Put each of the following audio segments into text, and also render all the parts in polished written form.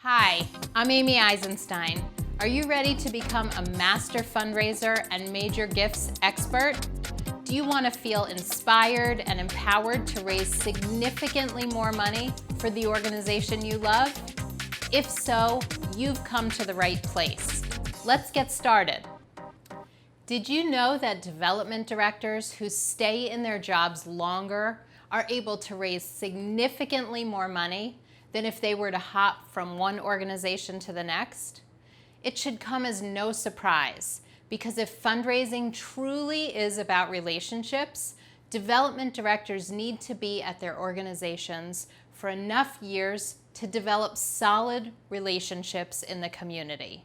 Hi, I'm Amy Eisenstein. Are you ready to become a master fundraiser and major gifts expert? Do you want to feel inspired and empowered to raise significantly more money for the organization you love? If so, you've come to the right place. Let's get started. Did you know that development directors who stay in their jobs longer are able to raise significantly more money than if they were to hop from one organization to the next? It should come as no surprise, because if fundraising truly is about relationships, development directors need to be at their organizations for enough years to develop solid relationships in the community.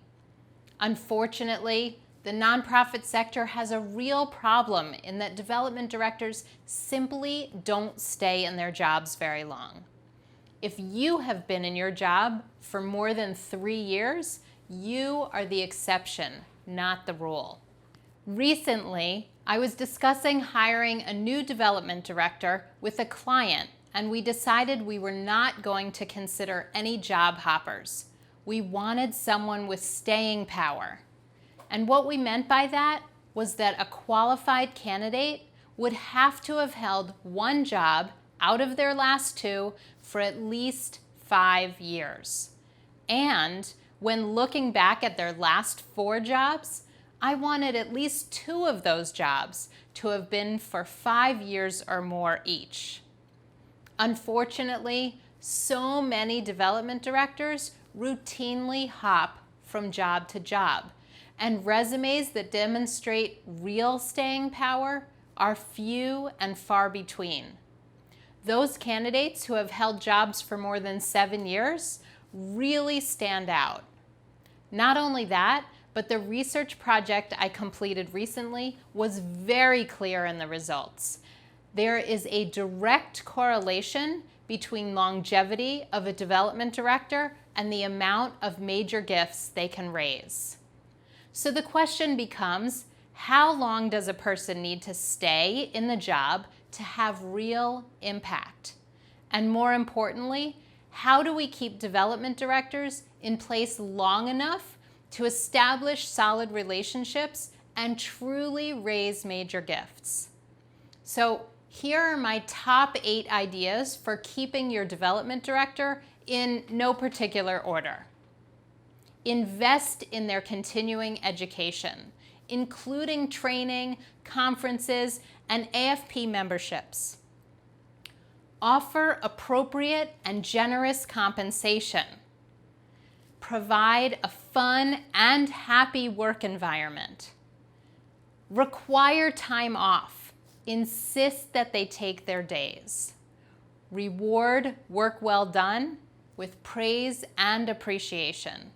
Unfortunately, the nonprofit sector has a real problem in that development directors simply don't stay in their jobs very long. If you have been in your job for more than 3 years, you are the exception, not the rule. Recently, I was discussing hiring a new development director with a client, and we decided we were not going to consider any job hoppers. We wanted someone with staying power. And what we meant by that was that a qualified candidate would have to have held one job out of their last 2 for at least 5 years. And when looking back at their last 4 jobs, I wanted at least 2 of those jobs to have been for 5 years or more each. Unfortunately, so many development directors routinely hop from job to job, and resumes that demonstrate real staying power are few and far between. Those candidates who have held jobs for more than 7 years really stand out. Not only that, but the research project I completed recently was very clear in the results. There is a direct correlation between longevity of a development director and the amount of major gifts they can raise. So the question becomes, how long does a person need to stay in the job to have real impact? And more importantly, how do we keep development directors in place long enough to establish solid relationships and truly raise major gifts? So here are my top 8 ideas for keeping your development director in no particular order. Invest in their continuing education, including training, conferences, and AFP memberships. Offer appropriate and generous compensation. Provide a fun and happy work environment. Require time off. Insist that they take their days. Reward work well done with praise and appreciation.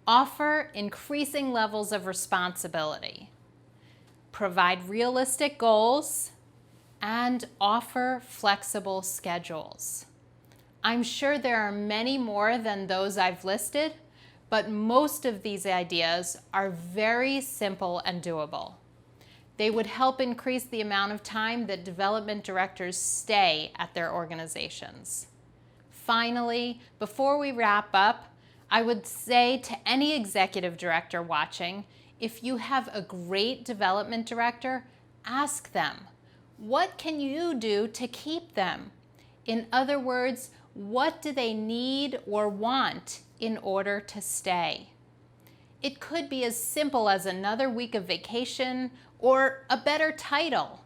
Offer increasing levels of responsibility. Provide realistic goals and offer flexible schedules. I'm sure there are many more than those I've listed, but most of these ideas are very simple and doable. They would help increase the amount of time that development directors stay at their organizations. Finally, before we wrap up, I would say to any executive director watching, if you have a great development director, ask them, what can you do to keep them? In other words, what do they need or want in order to stay? It could be as simple as another week of vacation or a better title.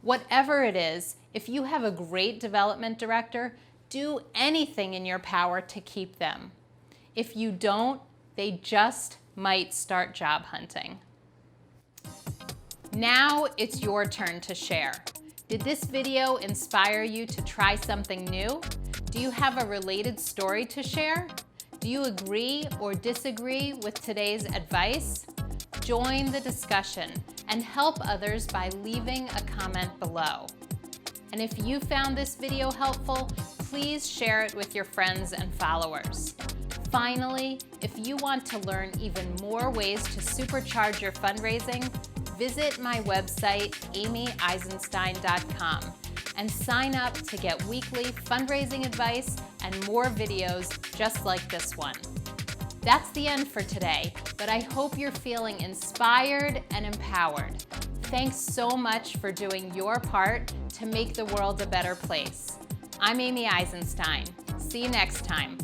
Whatever it is, if you have a great development director, do anything in your power to keep them. If you don't, they just might start job hunting. Now it's your turn to share. Did this video inspire you to try something new? Do you have a related story to share? Do you agree or disagree with today's advice? Join the discussion and help others by leaving a comment below. And if you found this video helpful, please share it with your friends and followers. Finally, if you want to learn even more ways to supercharge your fundraising, visit my website, amyeisenstein.com, and sign up to get weekly fundraising advice and more videos just like this one. That's the end for today, but I hope you're feeling inspired and empowered. Thanks so much for doing your part to make the world a better place. I'm Amy Eisenstein. See you next time.